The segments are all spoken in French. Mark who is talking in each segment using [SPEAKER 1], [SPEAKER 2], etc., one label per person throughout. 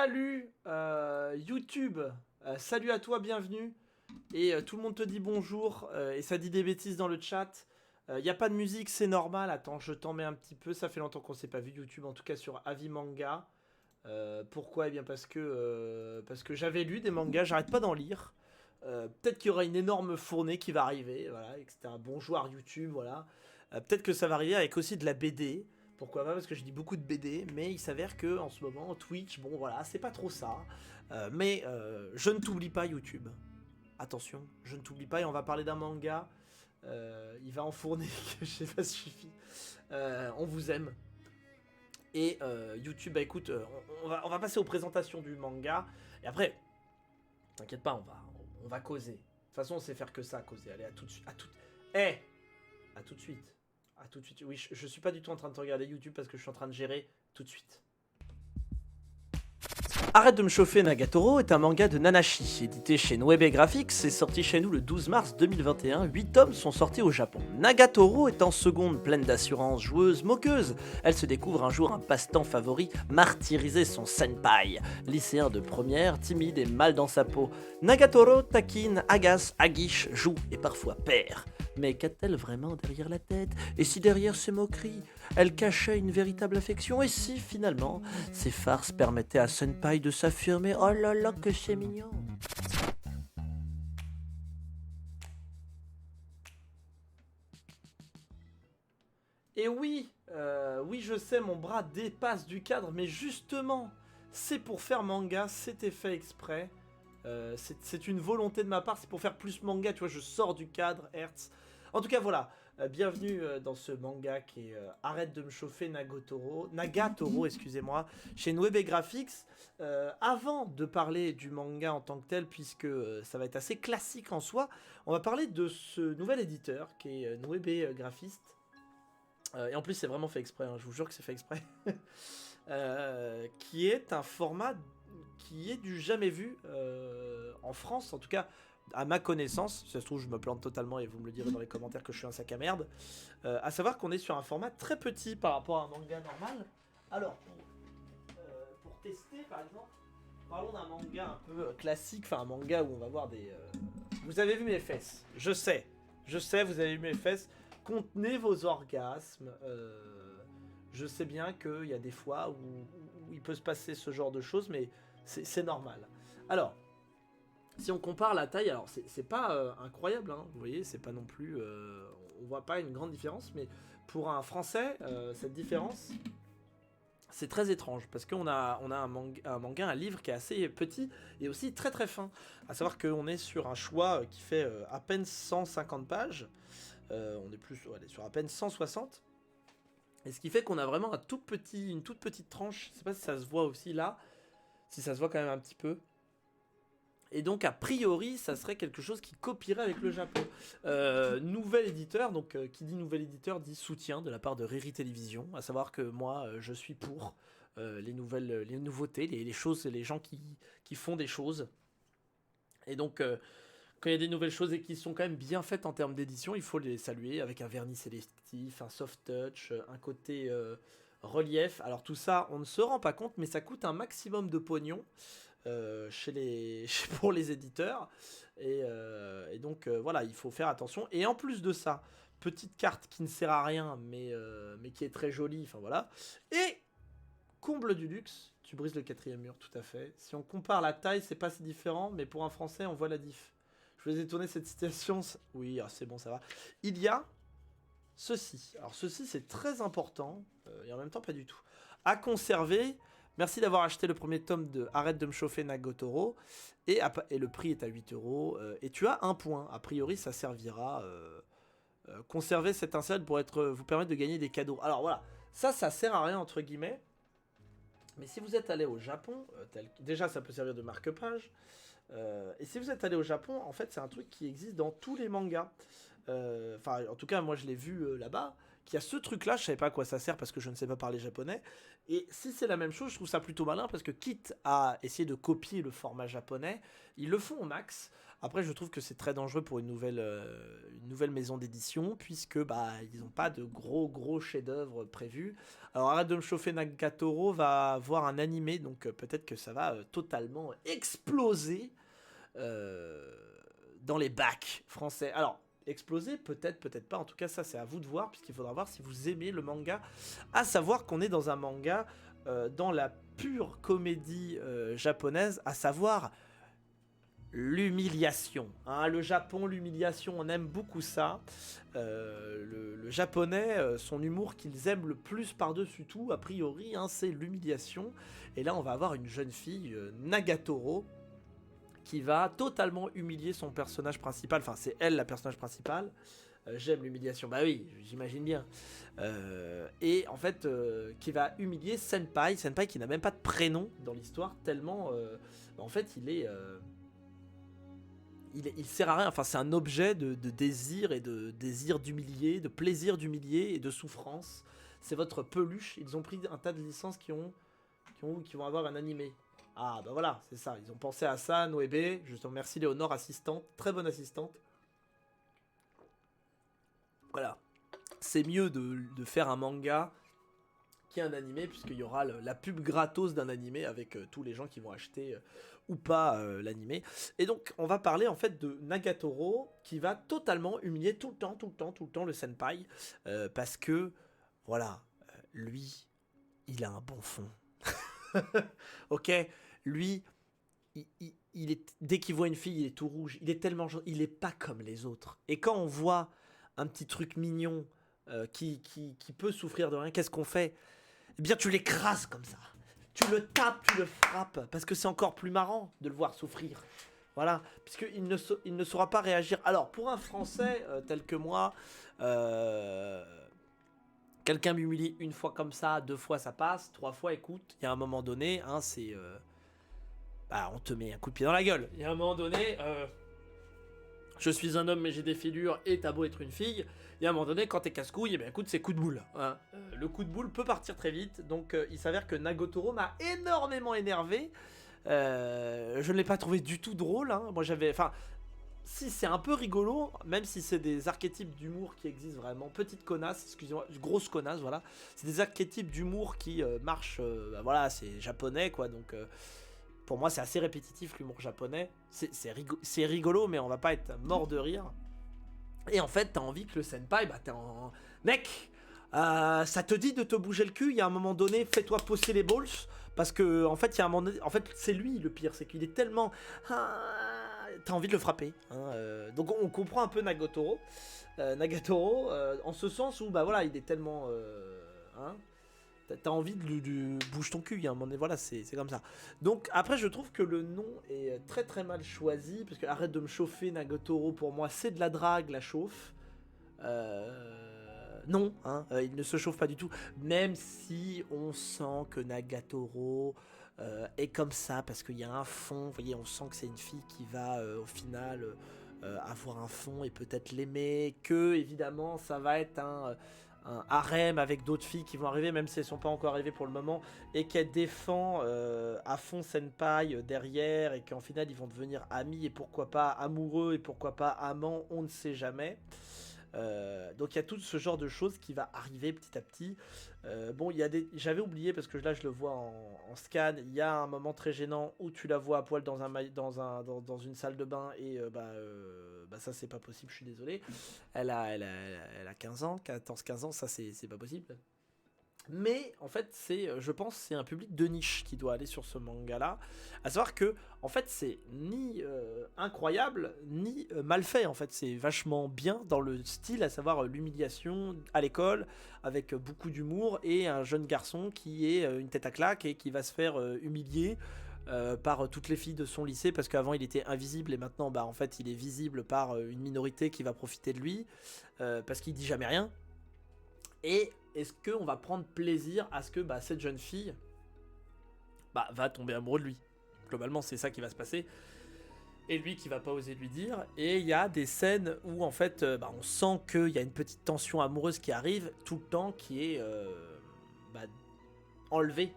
[SPEAKER 1] Salut YouTube, salut à toi, bienvenue. Et tout le monde te dit bonjour et ça dit des bêtises dans le chat. Y a pas de musique, c'est normal. Attends, je t'en mets un petit peu. Ça fait longtemps qu'on s'est pas vu YouTube, en tout cas sur Avi Manga. Pourquoi? Eh bien parce que j'avais lu des mangas, j'arrête pas d'en lire. Peut-être qu'il y aura une énorme fournée qui va arriver, voilà, et que c'était un bon joueur YouTube, voilà. Peut-être que ça va arriver avec aussi de la BD. Pourquoi pas? Parce que je lis beaucoup de BD, mais il s'avère que en ce moment Twitch, bon voilà, c'est pas trop ça. Mais je ne t'oublie pas YouTube. Attention, je ne t'oublie pas et on va parler d'un manga. Il va enfourner que je sais pas suffit. On vous aime. Et YouTube, bah écoute, on va passer aux présentations du manga. Et après, t'inquiète pas, on va causer. De toute façon, on sait faire que ça, causer. Allez, à tout de suite. Eh, à tout de suite. À tout de suite. Oui, je suis pas du tout en train de te regarder YouTube parce que je suis en train de gérer tout de suite. Arrête de me chauffer Nagatoro est un manga de Nanashi, édité chez Noebe Graphics et sorti chez nous le 12 mars 2021. 8 tomes sont sortis au Japon. Nagatoro est en seconde, pleine d'assurance, joueuse, moqueuse. Elle se découvre un jour un passe-temps favori, martyriser son senpai. Lycéen de première, timide et mal dans sa peau. Nagatoro taquine, agace, aguiche, joue et parfois perd. Mais qu'a-t-elle vraiment derrière la tête? Et si derrière ces moqueries, elle cachait une véritable affection? Et si finalement, ces farces permettaient à Senpai de s'affirmer? Oh là là, que c'est mignon! Et oui, oui je sais, mon bras dépasse du cadre, mais justement, c'est pour faire manga, c'était fait exprès. C'est une volonté de ma part, c'est pour faire plus manga, tu vois, je sors du cadre, Hertz. En tout cas, voilà, bienvenue dans ce manga qui est Arrête de me chauffer Nagatoro, excusez-moi, chez Noebe Graphics. Avant de parler du manga en tant que tel, puisque ça va être assez classique en soi, on va parler de ce nouvel éditeur qui est Noebe Graphiste. Et en plus, c'est vraiment fait exprès, hein, je vous jure que c'est fait exprès. Qui est un format qui est du jamais vu en France, en tout cas à ma connaissance. Si ça se trouve, je me plante totalement et vous me le direz dans les commentaires que je suis un sac à merde. À savoir qu'on est sur un format très petit par rapport à un manga normal. Alors, pour tester par exemple, parlons d'un manga un peu classique, enfin un manga où on va voir des. Vous avez vu mes fesses, je sais, vous avez vu mes fesses. Contenez vos orgasmes. Je sais bien qu'il y a des fois où il peut se passer ce genre de choses, mais c'est normal. Alors, si on compare la taille, alors c'est pas incroyable, hein, vous voyez, c'est pas non plus. On voit pas une grande différence, mais pour un français, cette différence, c'est très étrange parce qu'on a un manga, un livre qui est assez petit et aussi très très fin. À savoir qu'on est sur un choix qui fait à peine 150 pages. On est plus sur à peine 160. Et ce qui fait qu'on a vraiment une toute petite tranche. Je sais pas si ça se voit aussi là. Si ça se voit quand même un petit peu. Et donc a priori, ça serait quelque chose qui copierait avec le Japon. Nouvel éditeur, donc qui dit nouvel éditeur dit soutien de la part de Riri Télévision. À savoir que moi, je suis pour les nouveautés, les choses, les gens qui font des choses. Et donc, quand il y a des nouvelles choses et qui sont quand même bien faites en termes d'édition, il faut les saluer avec un vernis sélectif, un soft touch, un côté relief. Alors tout ça, on ne se rend pas compte, mais ça coûte un maximum de pognon pour les éditeurs. Et donc voilà, il faut faire attention. Et en plus de ça, petite carte qui ne sert à rien, mais qui est très jolie. Enfin voilà. Et comble du luxe, tu brises le quatrième mur, tout à fait. Si on compare la taille, c'est pas si différent, mais pour un Français, on voit la diff. Je vous ai tourné cette citation. Oui, c'est bon, ça va. Il y a ceci. Alors ceci, c'est très important, et en même temps pas du tout. À conserver. Merci d'avoir acheté le premier tome de Arrête de me chauffer Nagatoro. Et le prix est à 8 euros. Et tu as un point. A priori, ça servira. Conserver cette insert pour vous permettre de gagner des cadeaux. Alors voilà, ça sert à rien entre guillemets. Mais si vous êtes allé au Japon, déjà ça peut servir de marque-page. Et si vous êtes allé au Japon, en fait c'est un truc qui existe dans tous les mangas. Enfin en tout cas moi je l'ai vu là-bas. qu'il y a ce truc-là, je savais pas à quoi ça sert parce que je ne sais pas parler japonais. Et si c'est la même chose, je trouve ça plutôt malin parce que quitte à essayer de copier le format japonais, ils le font au max. Après, je trouve que c'est très dangereux pour une nouvelle maison d'édition puisque bah ils n'ont pas de gros chefs-d'œuvre prévus. Alors arrête de me chauffer, Nagatoro va avoir un animé, donc peut-être que ça va totalement exploser euh, dans les bacs français. Alors exploser, peut-être, peut-être pas. En tout cas, ça c'est à vous de voir puisqu'il faudra voir si vous aimez le manga. À savoir qu'on est dans un manga dans la pure comédie japonaise, à savoir l'humiliation. Hein, le Japon, l'humiliation, on aime beaucoup ça. Le japonais, son humour qu'ils aiment le plus par-dessus tout, a priori, hein, c'est l'humiliation. Et là, on va avoir une jeune fille, Nagatoro, qui va totalement humilier son personnage principal. Enfin, c'est elle la personnage principale. J'aime l'humiliation, bah oui, j'imagine bien. Et en fait, qui va humilier Senpai. Senpai qui n'a même pas de prénom dans l'histoire, tellement... en fait, il sert à rien, enfin c'est un objet de désir et de désir d'humilier, de plaisir d'humilier et de souffrance. C'est votre peluche. Ils ont pris un tas de licences qui vont avoir un animé. Ah bah voilà, c'est ça. Ils ont pensé à ça, Noébé. Je te remercie Léonore, assistante, très bonne assistante. Voilà. C'est mieux de faire un manga qui est un animé, puisqu'il y aura la pub gratos d'un animé avec tous les gens qui vont acheter ou pas l'animé. Et donc, on va parler en fait de Nagatoro, qui va totalement humilier tout le temps le senpai, parce que, voilà, lui, il a un bon fond. Ok, lui, il est, dès qu'il voit une fille, il est tout rouge. Il est tellement gentil, il est pas comme les autres. Et quand on voit un petit truc mignon qui peut souffrir de rien, qu'est-ce qu'on fait? Eh bien, tu l'écrases comme ça. Tu le tapes, tu le frappes, parce que c'est encore plus marrant de le voir souffrir. Voilà, puisqu'il il ne saura pas réagir. Alors, pour un Français tel que moi, quelqu'un m'humilie une fois comme ça, 2 fois ça passe, 3 fois, écoute, il y a un moment donné, hein, c'est... bah, on te met un coup de pied dans la gueule. Il y a un moment donné, je suis un homme mais j'ai des filures et t'as beau être une fille. Il y a un moment donné, quand t'es casse-couille, eh bien, écoute, c'est coup de boule. Hein. Le coup de boule peut partir très vite. Donc il s'avère que Nagatoro m'a énormément énervé. Je ne l'ai pas trouvé du tout drôle. Hein. Moi j'avais... Enfin, si c'est un peu rigolo, même si c'est des archétypes d'humour qui existent vraiment. Petite connasse, excusez-moi, grosse connasse, voilà. C'est des archétypes d'humour qui marchent... bah, voilà, c'est japonais, quoi. Donc... pour moi, c'est assez répétitif l'humour japonais. C'est rigolo, mais on va pas être mort de rire. Et en fait, t'as envie que le senpai, bah t'es en... Mec, ça te dit de te bouger le cul, il y a un moment donné, fais-toi pousser les balls. Parce que, en fait, il y a un moment donné... En fait, c'est lui le pire, c'est qu'il est tellement... t'as envie de le frapper. Hein, donc on comprend un peu Nagatoro. En ce sens où, bah voilà, il est tellement... hein, t'as envie de bouge ton cul, il y a un moment donné, voilà, c'est comme ça. Donc après, je trouve que le nom est très très mal choisi, parce que arrête de me chauffer, Nagatoro, pour moi, c'est de la drague, la chauffe. Non, hein, il ne se chauffe pas du tout, même si on sent que Nagatoro est comme ça, parce qu'il y a un fond, vous voyez, on sent que c'est une fille qui va au final avoir un fond et peut-être l'aimer, que évidemment ça va être un harem avec d'autres filles qui vont arriver, même si elles sont pas encore arrivées pour le moment, et qu'elle défend à fond Senpai derrière, et qu'en final ils vont devenir amis, et pourquoi pas amoureux, et pourquoi pas amants, on ne sait jamais. Donc il y a tout ce genre de choses qui va arriver petit à petit. Bon, il y a des... J'avais oublié, parce que là je le vois en scan, il y a un moment très gênant où tu la vois à poil dans une salle de bain, et bah ça c'est pas possible, je suis désolé. Elle a 15 ans, 14-15 ans, ça c'est pas possible. Mais en fait, je pense, c'est un public de niche qui doit aller sur ce manga-là. À savoir que, en fait, c'est ni incroyable ni mal fait. En fait, c'est vachement bien dans le style, à savoir l'humiliation à l'école avec beaucoup d'humour et un jeune garçon qui est une tête à claque et qui va se faire humilier. Par toutes les filles de son lycée, parce qu'avant il était invisible et maintenant bah en fait il est visible par une minorité qui va profiter de lui parce qu'il dit jamais rien. Et est-ce qu'on va prendre plaisir à ce que bah, cette jeune fille bah, va tomber amoureux de lui? Globalement, c'est ça qui va se passer. et lui qui va pas oser lui dire. Et il y a des scènes où en fait on sent qu'il y a une petite tension amoureuse qui arrive tout le temps, qui est bah, enlevée.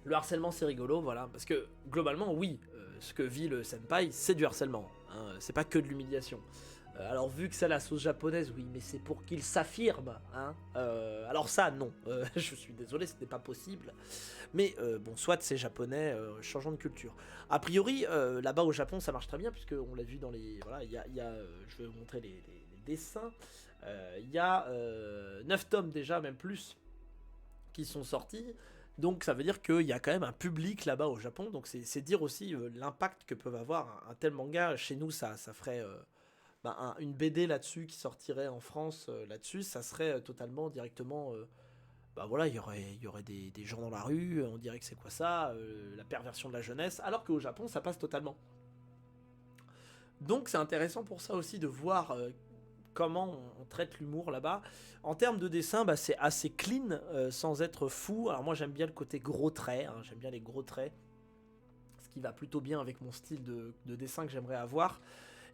[SPEAKER 1] Le harcèlement c'est rigolo, voilà, parce que globalement oui, ce que vit le senpai c'est du harcèlement, hein, c'est pas que de l'humiliation. Alors vu que c'est la sauce japonaise, oui, mais c'est pour qu'il s'affirme, hein. Alors ça, non, je suis désolé, ce n'est pas possible. Mais bon, soit c'est japonais, changeons de culture. A priori, là-bas au Japon, ça marche très bien, puisque on l'a vu dans les... Voilà, je vais vous montrer les dessins. Il y a 9 tomes déjà, même plus, qui sont sortis. Donc ça veut dire qu'il y a quand même un public là-bas au Japon. Donc c'est dire aussi l'impact que peuvent avoir un tel manga. Chez nous, ça ferait... une BD là-dessus qui sortirait en France là-dessus, ça serait totalement directement. Voilà, il y aurait des gens dans la rue, on dirait que c'est quoi ça, la perversion de la jeunesse, alors qu'au Japon ça passe totalement. Donc c'est intéressant pour ça aussi de voir comment on traite l'humour là-bas. En termes de dessin, c'est assez clean sans être fou. Alors moi j'aime bien le côté gros traits, hein, j'aime bien les gros traits, ce qui va plutôt bien avec mon style de dessin que j'aimerais avoir.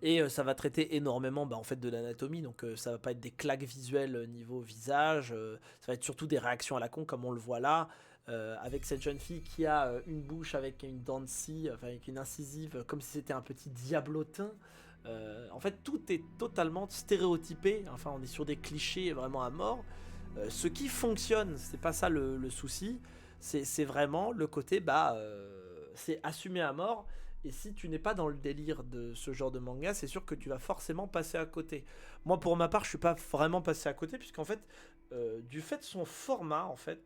[SPEAKER 1] Et ça va traiter énormément en fait de l'anatomie, donc ça va pas être des claques visuelles niveau visage, ça va être surtout des réactions à la con comme on le voit là, avec cette jeune fille qui a une bouche avec une dent de scie, enfin avec une incisive, comme si c'était un petit diablotin. En fait tout est totalement stéréotypé, enfin on est sur des clichés vraiment à mort. Ce qui fonctionne, c'est pas ça le souci, c'est vraiment le côté c'est assumé à mort. Et si tu n'es pas dans le délire de ce genre de manga, c'est sûr que tu vas forcément passer à côté. Moi, pour ma part, je suis pas vraiment passé à côté, puisqu'en fait, du fait de son format, en fait,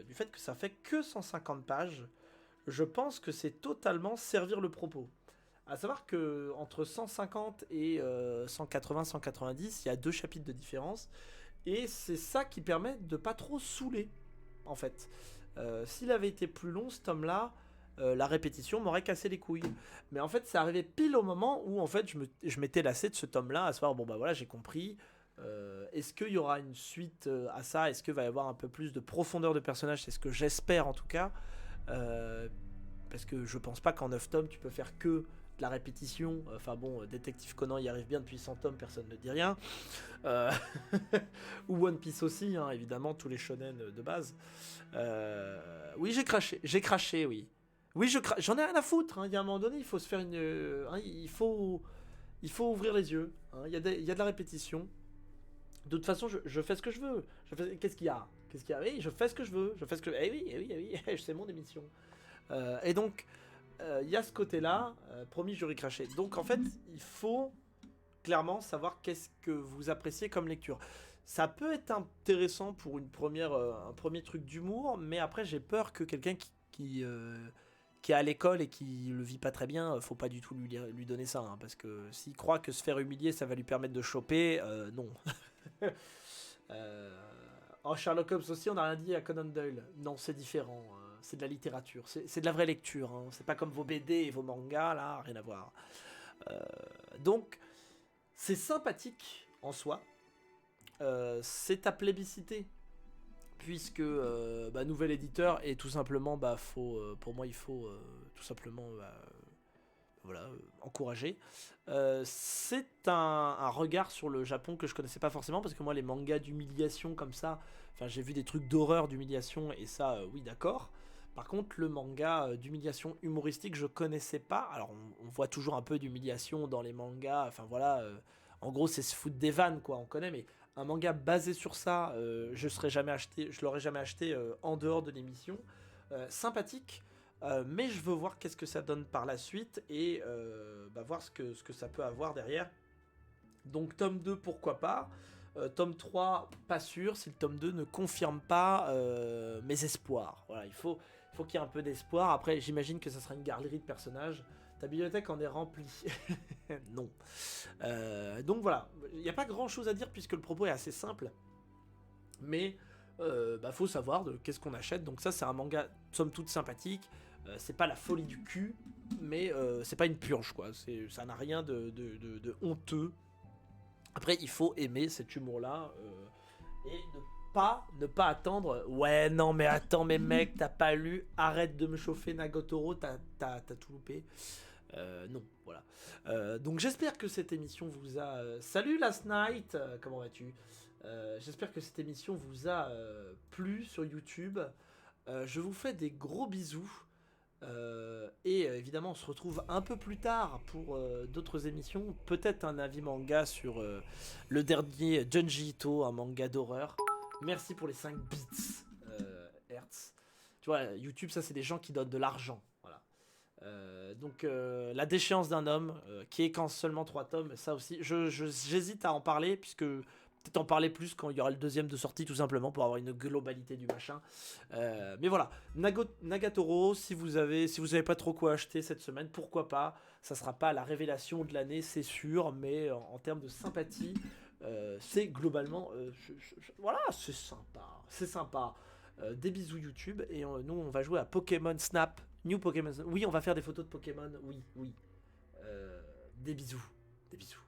[SPEAKER 1] du fait que ça fait que 150 pages, je pense que c'est totalement servir le propos. À savoir que entre 150 et 180-190, il y a 2 chapitres de différence, et c'est ça qui permet de pas trop saouler, en fait. S'il avait été plus long, ce tome-là, la répétition m'aurait cassé les couilles. Mais en fait, c'est arrivé pile au moment où en fait je m'étais lassé de ce tome-là, à savoir, bon bah voilà, j'ai compris. Est-ce qu'il y aura une suite à ça? Est-ce qu'il va y avoir un peu plus de profondeur de personnage? C'est ce que j'espère en tout cas. Parce que je pense pas qu'en 9 tomes, tu peux faire que de la répétition. Enfin bon, Détective Conan y arrive bien depuis 100 tomes, personne ne dit rien. Euh, Ou One Piece aussi, hein, évidemment, tous les shonen de base. Oui, j'ai craché, oui. Oui, j'en ai rien à foutre, hein. Il y a un moment donné, il faut se faire une. Il faut ouvrir les yeux, hein. Il y a de la répétition. De toute façon, je fais ce que je veux. Qu'est-ce qu'il y a? Qu'est-ce qu'il y a? Oui, je fais ce que je veux. Je fais ce que. Eh oui, eh oui, eh oui, c'est mon émission. Et donc, il y a ce côté-là. Promis, j'aurais craché. Donc, en fait, il faut clairement savoir qu'est-ce que vous appréciez comme lecture. Ça peut être intéressant pour un premier truc d'humour, mais après, j'ai peur que quelqu'un qui est à l'école et qui le vit pas très bien, faut pas du tout lui donner ça, hein, parce que s'il croit que se faire humilier ça va lui permettre de choper, non. En Sherlock Holmes aussi, on n'a rien dit à Conan Doyle. Non, c'est différent, c'est de la littérature, c'est de la vraie lecture, hein. C'est pas comme vos BD et vos mangas, là, rien à voir. Donc, c'est sympathique en soi, c'est à plébisciter puisque nouvel éditeur et tout simplement pour moi il faut tout simplement encourager. C'est un regard sur le Japon que je connaissais pas forcément parce que moi les mangas d'humiliation comme ça, enfin j'ai vu des trucs d'horreur d'humiliation et ça oui d'accord. Par contre le manga d'humiliation humoristique je connaissais pas. Alors on voit toujours un peu d'humiliation dans les mangas, enfin voilà, en gros c'est se foutre des vannes quoi, on connaît, mais un manga basé sur ça, je l'aurais jamais acheté en dehors de l'émission. Sympathique, mais je veux voir qu'est-ce que ça donne par la suite et voir ce que ça peut avoir derrière. Donc tome 2, pourquoi pas. Tome 3, pas sûr, si le tome 2 ne confirme pas mes espoirs. Voilà, il faut qu'il y ait un peu d'espoir. Après, j'imagine que ça sera une galerie de personnages. Ta bibliothèque en est remplie. Non. Donc voilà, il n'y a pas grand chose à dire puisque le propos est assez simple. Mais faut savoir de qu'est-ce qu'on achète. Donc ça c'est un manga somme toute sympathique. C'est pas la folie du cul, mais c'est pas une purge quoi. Ça n'a rien de honteux. Après il faut aimer cet humour là et ne pas attendre. Ouais non mais attends mais mec t'as pas lu, arrête de me chauffer Nagotoro, t'as tout loupé. Non, voilà. Donc j'espère que cette émission vous a... Salut Last Night, comment vas-tu? J'espère que cette émission vous a plu sur YouTube. Je vous fais des gros bisous. Évidemment, on se retrouve un peu plus tard pour d'autres émissions. Peut-être un avis manga sur le dernier Junji Ito, un manga d'horreur. Merci pour les 5 bits Hertz. Tu vois, YouTube, ça, c'est des gens qui donnent de l'argent. Voilà. La déchéance d'un homme, qui est qu'en seulement 3 tomes, ça aussi, j'hésite à en parler, puisque peut-être en parler plus quand il y aura le deuxième de sortie, tout simplement, pour avoir une globalité du machin. Mais voilà, Nagatoro, si vous avez pas trop quoi acheter cette semaine, pourquoi pas. Ça sera pas la révélation de l'année, c'est sûr, mais en termes de sympathie, c'est globalement, voilà, c'est sympa, c'est sympa. Des bisous YouTube, et nous on va jouer à Pokémon Snap, New Pokémon Snap. Oui, on va faire des photos de Pokémon, oui, oui. Des bisous, des bisous.